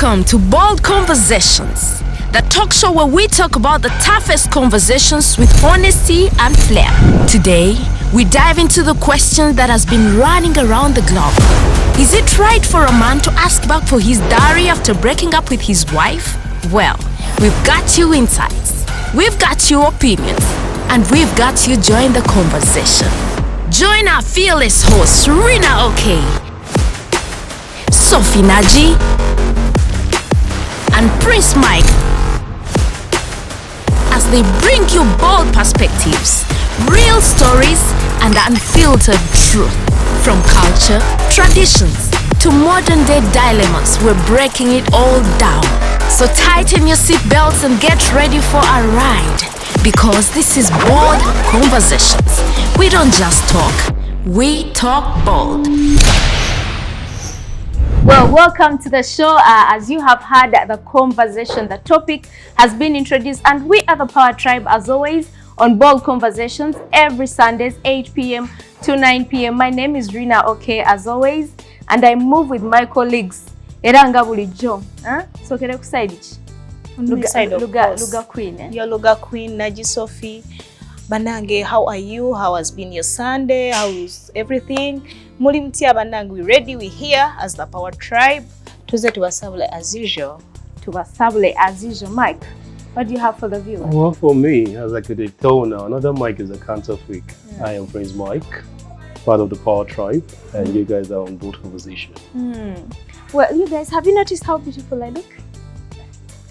Welcome to Bold Conversations, the talk show where we talk about the toughest conversations with honesty and flair. Today, we dive into the question that has been running around the globe. Is it right for a man to ask back for his dowry after breaking up with his wife? Well, we've got you insights, we've got you opinions, and we've got you join the conversation. Join our fearless hosts, Rina OK, Sophie Naji, and Prince Mike as they bring you bold perspectives, real stories, and unfiltered truth. From culture, traditions, to modern day dilemmas, we're breaking it all down. So tighten your seatbelts and get ready for a ride, because this is Bold Conversations. We don't just talk, we talk bold. Well, welcome to the show. As you have heard, the conversation, the topic has been introduced, and we are the Power Tribe, as always, on Bold Conversations every Sundays, 8 p.m. to 9 p.m. My name is Rina OK, as always, and I move with my colleagues. Eranga bulijo. So kere kuside ichi? Luga Queen. Your Luga Queen, Naji Sophie. Banange, how are you? How has been your Sunday? How is everything? Mulimtia Banange, we ready? We here as the Power Tribe. Tuze tubasabule as usual. Mike, what do you have for the viewers? Well, for me, as I could tell now, another Mike is a cancer freak. Yeah. I am Prince Mike, part of the Power Tribe, and you guys are on Bold Conversation. Well, you guys, have you noticed how beautiful I look?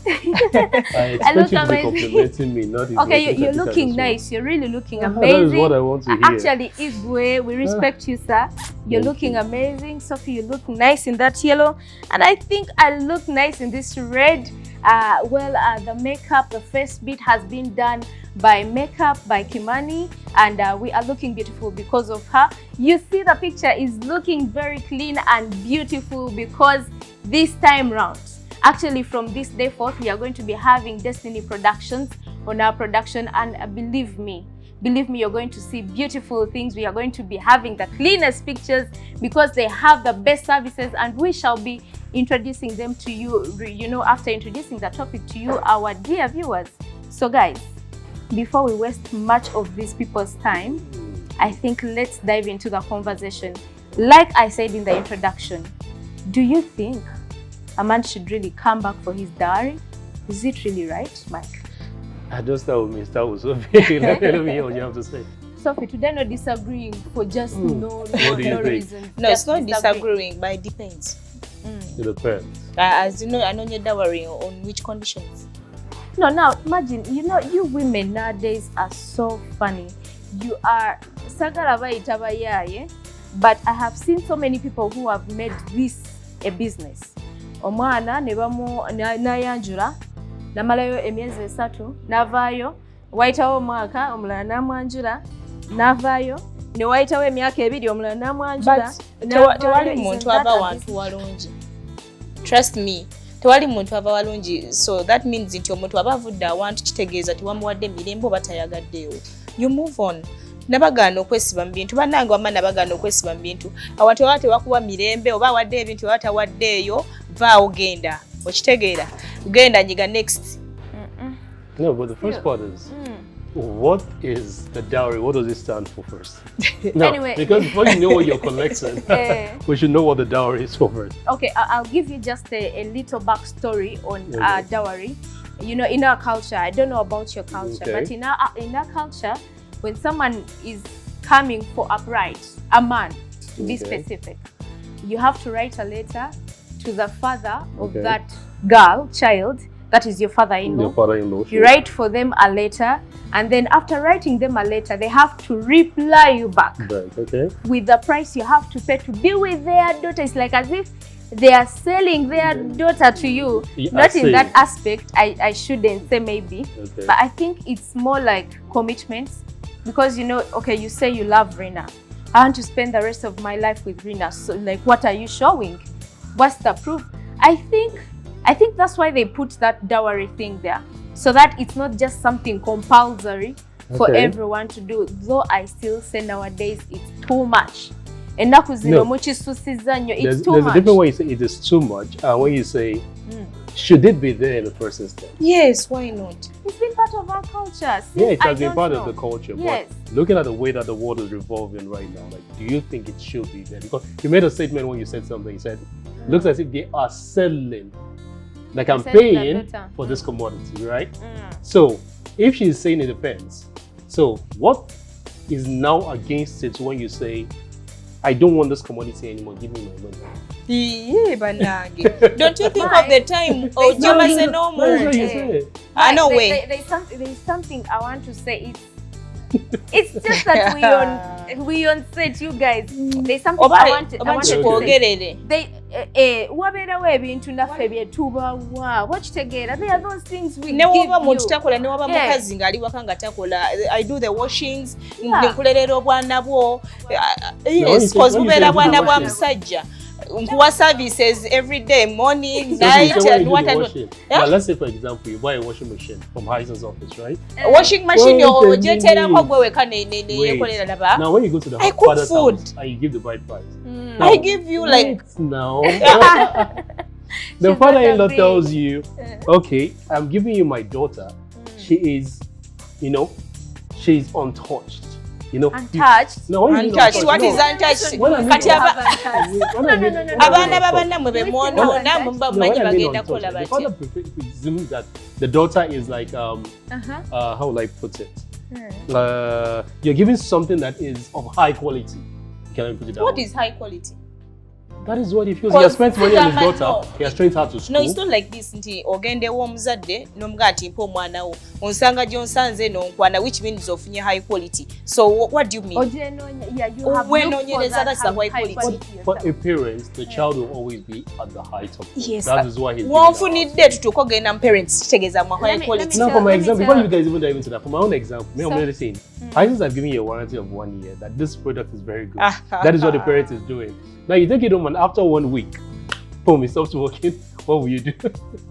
I expect you to be complimenting me, not okay, you're looking nice. You're really looking amazing. That is what I want to hear. Actually, Igwe, we respect you, sir. You're looking amazing. Sophie, you look nice in that yellow. And I think I look nice in this red. The makeup, the face beat has been done by Kimani. And we are looking beautiful because of her. You see the picture is looking very clean and beautiful because this time round, actually, from this day forth, we are going to be having Destiny Productions on our production, and believe me, you're going to see beautiful things. We are going to be having the cleanest pictures because they have the best services, and we shall be introducing them to you, after introducing the topic to you, our dear viewers. So guys, before we waste much of these people's time, I think let's dive into the conversation. Like I said in the introduction, do you think a man should really come back for his dowry? Is it really right, Mike? I just start with me, start with Sophie. Let me hear what you have to say. Sophie, today not disagreeing for just no reason. No, it's not disagreeing, but it depends. It depends. As you know, I know you're dowry on which conditions. No, now imagine, you women nowadays are so funny. You are but I have seen so many people who have made this a business. Omwana nayanjula namalayo emyezi 3 navayo waitawo omwaka omulala namwanjula navayo ne waitawo emyaka 2 omulala namwanjula. Tewali muntu aba wantu walungi. Trust me, tewali muntu aba walungi. So that means nti omuntu aba avudde awantu kitegeeza tiwamuwadde mirembe oba tayagaddeyo. You move on. Nabagano okwesiba mu bintu bannange wamma nabagano okwesiba mu bintu awantu abaate wakuwa mirembe oba wadde ebintu batawaddeeyo vaawo genda okitegeera genda nyiga next. No, but the first part is what is the dowry? What does it stand for first? No, anyway, because before you know what you're collecting, we should know what the dowry is for first. Okay, I'll give you just a little backstory on dowry. In our culture, I don't know about your culture, but in our culture, when someone is coming for a bride, a man to be specific, you have to write a letter to the father of that child, that is your father-in-law. Your father-in-law. You write for them a letter, and then after writing them a letter, they have to reply you back with the price you have to pay to be with their daughter. It's like as if they are selling their daughter to you. Not in that aspect, I shouldn't say maybe, but I think it's more like commitments. Because you say you love Rina. I want to spend the rest of my life with Rina. So like, what are you showing? What's the proof? I think that's why they put that dowry thing there, so that it's not just something compulsory for everyone to do. Though I still say nowadays it's too much. ennaku zino mukisusiza nnyo. It's too much. There's a different way you say it is too much, and when you say should it be there in the first instance? Yes, why not? It's been part of our culture. Yeah, it has been part of the culture. Yes. But looking at the way that the world is revolving right now, like, do you think it should be there? Because you made a statement when you said something. You said, looks as if they are selling. Like, I'm paying for this commodity, right? So, if she's saying it depends, so what is now against it when you say, I don't want this commodity anymore, give me my money? Yeah, banange. Don't you think of the time? Oh, Jama say no more. That's what you said. I know way. There's something I want to say. It's just that we on set, you guys. There's something I wanted to say. Wabeerawo ebintu naffe bye tubawa wakitegeera. There are those things we give you. Newoba muntu takola newoba mukazi ngali waka nga takola. I do the washings, nkulerera obwana bwo. Yes, cause bubeera bwana bwa musajja. Nkuwa services every day, morning, night, and what I do. Now, let's say, for example, you buy a washing machine from Hyzon's office, right? Washing machine, Now, when you go to the father's house and you give the bride price, I give you like... No. The father-in-law tells you, okay, I'm giving you my daughter. She is, she's untouched. Untouched? No, untouched. What is untouched? The father presumes that the daughter is like, how will I put it? You're giving something that is of high quality. Can I put it that What way? is high quality? That is what he feels. He has spent money on his daughter. He has trained her to school. No, it's not like this. Ogendewo omuzadde nomugati mpo omwana wo. Onsanga gyonsanze nonkwana, which means ofunye high quality. So what do you mean? You have when looked for that high quality. For a parent, the child will always be at the height of it. Yes. That is why he's wonfunidde tutuuka ogenda mu parents kitegeeza mu high quality. Now, for my example, before you guys even dive into that, for my own example, I'm already saying, Hyzon's have given you a warranty of 1 year that this product is very good. That is what the parent is doing. Now you take it home and after 1 week, boom, it stops working. What will you do?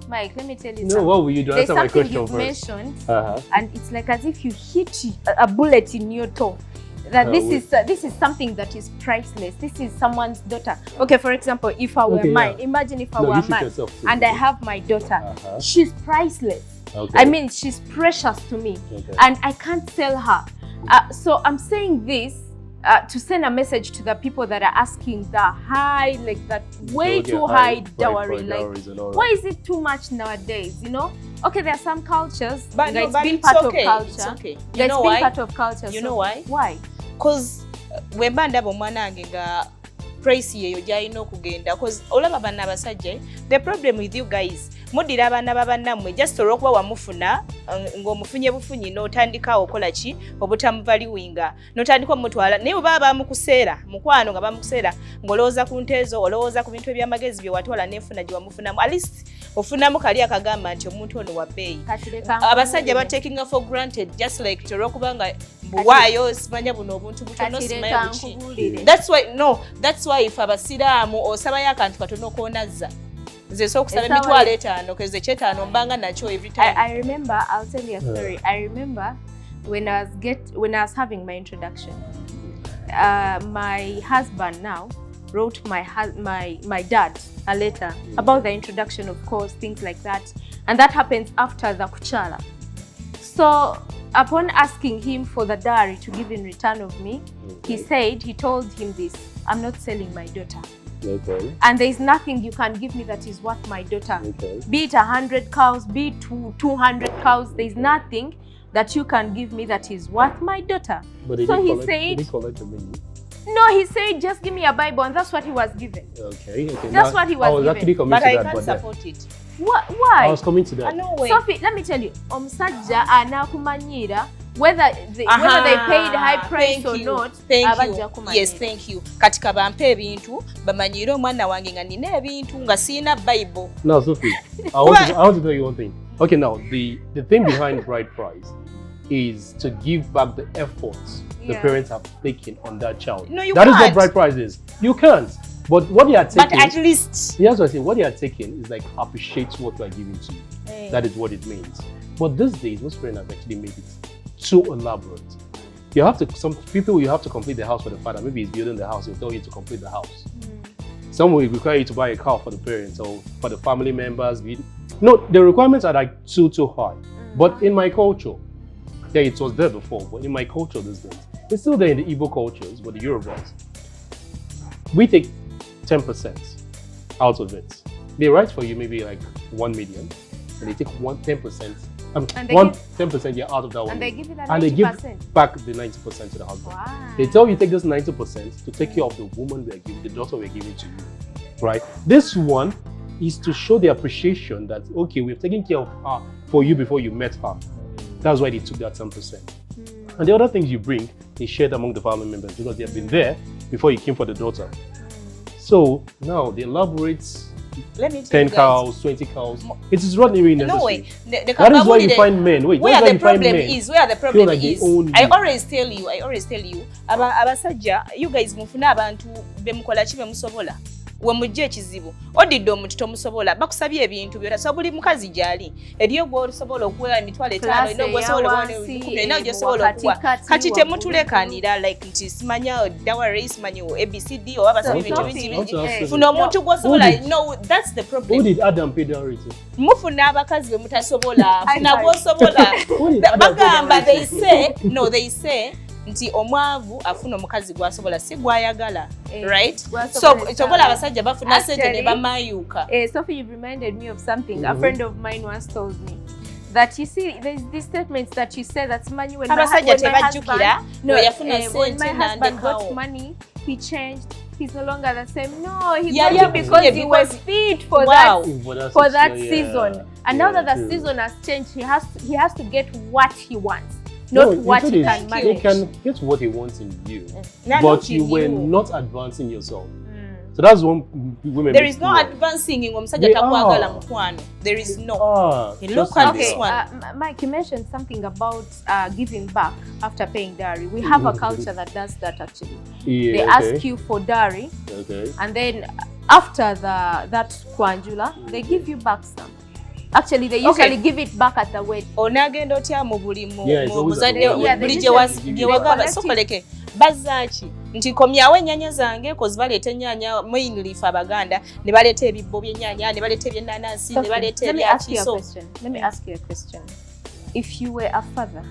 Mike, let me tell you No, something. what will you do? There's Answer my something question you've first. mentioned, and it's like as if you hit a bullet in your toe. That this is something that is priceless. This is someone's daughter. Okay, for example, if I were mine, imagine if I were mine and I have my daughter, she's priceless. I mean, she's precious to me, and I can't sell her. So I'm saying this to send a message to the people that are asking the high, like that way too high dowry. Like, why is it too much nowadays? Okay, there are some cultures, but it's been part of culture. It's okay. You know why? Part of culture. You know why? Why? Because when ndaba omwana wange nga price yeyo gyalina okugenda, because olaba abaana abasajja, the problem with you guys, muddira abaana babannammwe just olw'okuba wamufuna ng'omufunye bufunyi n'otandikawo okola ki obutamuvaluinga n'otandika omutwala naye bwe baba bamukuseera mukwano nga bamukuseera ng'olowooza ku nteezo olowooza ku bintu eby'amagezi bye watwala n'efuna gye wamufunamu at least ofunamu kali akagamba nti omuntu ono wa bbeeyi. Abasajja ba taking for granted just like olw'okuba nga mbuwaayo simanya buno obuntu butono simanya buki. That's why if abasiraamu osabayo akantu katono okoonazza nze so kusaba emitwalo 5 keze kyetaano mbanga nakyo every time. I remember, I'll tell you a story. I remember when I was having my introduction, my husband now wrote my dad a letter about the introduction, of course, things like that, and that happens after the kuchala. So upon asking him for the dowry to give in return of me, he told him this: I'm not selling my daughter. Okay. And there is nothing you can give me that is worth my daughter. Be it 100 cows, be it 200 cows, there is nothing that you can give me that is worth my daughter. But did he collect the money? No, he said just give me a Bible, and that's what he was given. Okay. That's what he was given. Actually coming but to I that, can't support it. Why? I was coming to that. No way. Sophie, let me tell you, omusajja anakumanyira whether they paid high price or not. Yes, thank you. Katika bampe ebintu bamanyire omwana wange nga nina ebintu nga sina Bible. Now, Sophie, I want to tell you one thing. Okay, now the thing behind bride price is to give back the efforts the parents have taken on that child. No, you that can't. Is what bride price is. You can't. But what they are taking, but at least, here's what I say, what they are taking is like appreciate what we are giving to you. That is what it means. But these days, most parents have actually made it too elaborate. you have to, some people you have to complete the house for the father. Maybe he's building the house, he'll tell you to complete the house. Some will require you to buy a car for the parents or for the family members. No, the requirements are like too high. But in my culture, yeah, it was there before, but in my culture these days, it's still there in the Igbo cultures, but the Yorubas, we take 10% out of it. They write for you maybe like 1 million, and they take 10%. 10% yeah, out of that 1 and million. they give you that 90%. And they give back the 90% to the husband. Wow. They tell you take this 90% to take care of the woman we're giving, the daughter we're giving to you, right? This one is to show the appreciation that, okay, we've taken care of her for you before you met her. That's why they took that 10%. And the other things you bring is shared among the family members because they have been there before you came for the daughter. So now the elaborate 10 cows, 20 cows. It is not really necessary. No way. That is why you find men. Wait, where that's the problem is. Where the problem like is. I always tell you. Abasajja, you guys mufuna abantu bemukola kibe musobola. We mujje ekizibu odidde omuntu tomusobola bakusabye ebintu byonna so buli mukazi gyali eriyo gwosobola okuwa emitwalo 5 ino gwosobola okuwa kati temutulekanira like nti simanya dowry simanya ABCD oba basabye ebintu bingi funa omuntu gwosobola no that's the problem. Who did Adam pay dowry to? Mufuna abakazi bemutasobola funa gwosobola bagamba they say nti omwavu afuna omukazi gwasobola si gwayagala right so tobola abasajja bafuna sente ne bamayuka. Sophie, you've reminded me of something. A friend of mine once told me that you see there's these statements that you say that's money when my husband got money he changed. He's no longer the same. No, he got it because he was fit for that season. And now that the season has changed, he has to get what he wants. Not what he can manage. He can get what he wants in you, but you were not advancing yourself. So that's one women. There is no advancing in omusajja takwagala mukwano. There is no. Look at this one. Mike, you mentioned something about giving back after paying dowry. We have a culture that does that actually. Yeah, they ask you for dowry, and then after that kwanjula, they give you back some. Actually, they usually give it back at the wedding. Onagenda otya mu buli muzadde buli gye wagamba sokoleke bazaki nti komyawo ennyanya zange kozi baleeta ennyanya mainly for Abaganda ne baleeta ebibbo by'ennyanya ne baleeta eby'ennaanasi ne baleeta ebyakiso. Let me ask you a question. If you were a father,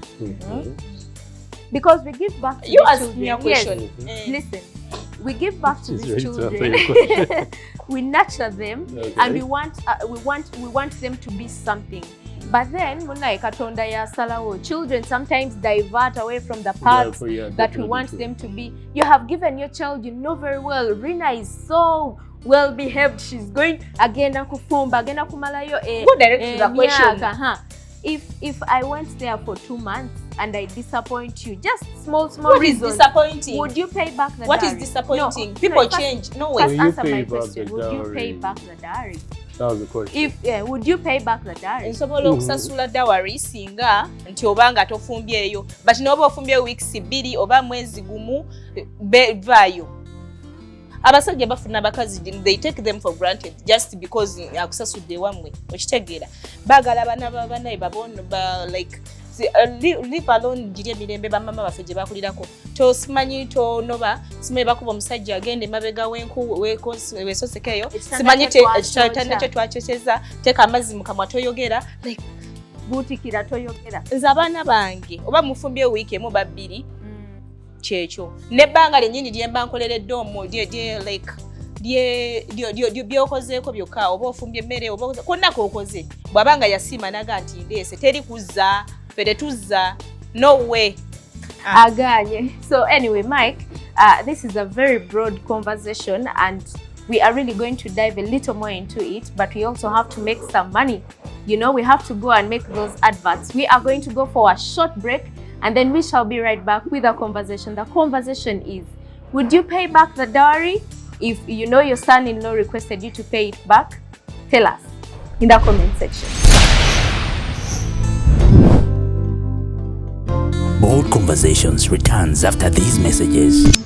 because we give back to you the ask children. me a question. Listen, we give back to these children. We nurture them, and we want them to be something. But then, children sometimes divert away from the paths that we want them to be. You have given your child, you know very well, Rina is so well behaved. She's going again kufumba, again kumalayo. Go direct to the question. If I went there for 2 months and I disappoint you, just small what reasons. What is disappointing? Would you pay back the what dowry? What is disappointing? No, people change. No way. First answer my question. Would you pay back the dowry? That was the question. Would you pay back the dowry? Nsobola okusasula dowry singa nti obanga tofumbyeyo but noba ofumbye weeks 2 oba mwezi gumu vayo. Abasajja bafuna bakazi they take them for granted just because akusasudde wamwe okitegeera bagala bana babanaye babono like live alone giri emirembe bamama baffe gye bakulirako tosimanyi tonoba simanyi bakuba omusajja agende mabega w'enku weesosekeyo simanyi ekitanda kyo twakyoseza teeka amazzi mu kamwa toyogera like buutikira toyogera. Nze abaana bange oba mufumbye wiiki emu ba 2 kyekyo nebbanga lyennyini lye mba nkoleredde omwo byokozeeko byokka oba ofumbye emmere oba konna kookoze bw'abanga yasiima naga nti ndeese teri kuzza ffe tetuzza no way. Aganye. So anyway, Mike, this is a very broad conversation and we are really going to dive a little more into it, but we also have to make some money. You know, we have to go and make those adverts. We are going to go for a short break and then we shall be right back with a conversation. The conversation is, would you pay back the dowry? If you know your son-in-law requested you to pay it back, tell us in the comment section. Bold Conversations returns after these messages.